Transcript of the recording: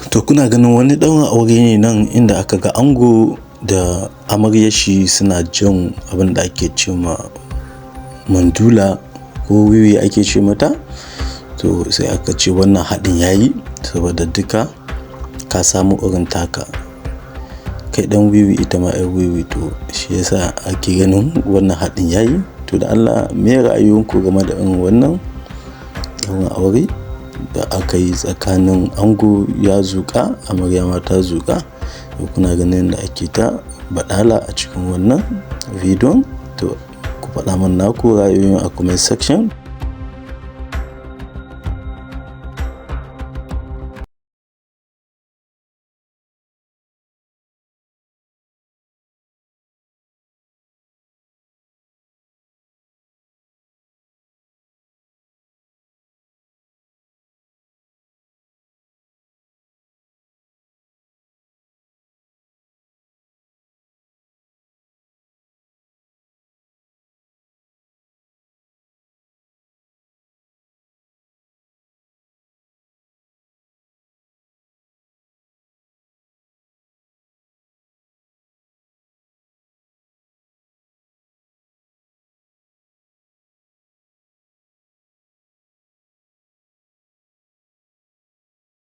To kuna ganin wani ɗaurin aure ne nan inda aka ga ango da amaryar shi suna jan abin da ake ce ma mandula ko wiwi ake ce mata. To sai aka ce wannan haɗin yayi saboda duka ka samu irin taka. Kai ɗan wiwi ita ma 'yar wiwi, to shi yasa ake ganin wannan haɗin yayi. To da Allah me ra'ayoyinku game da irin wannan ɗaurin aure da aka yi tsakanin ango ya zuƙa amarya ma ta zuƙa? To kuna ganin da ake ta baɗala a cikin wannan bidiyon? To ku faɗa mana naku ra'ayoyin a comment section.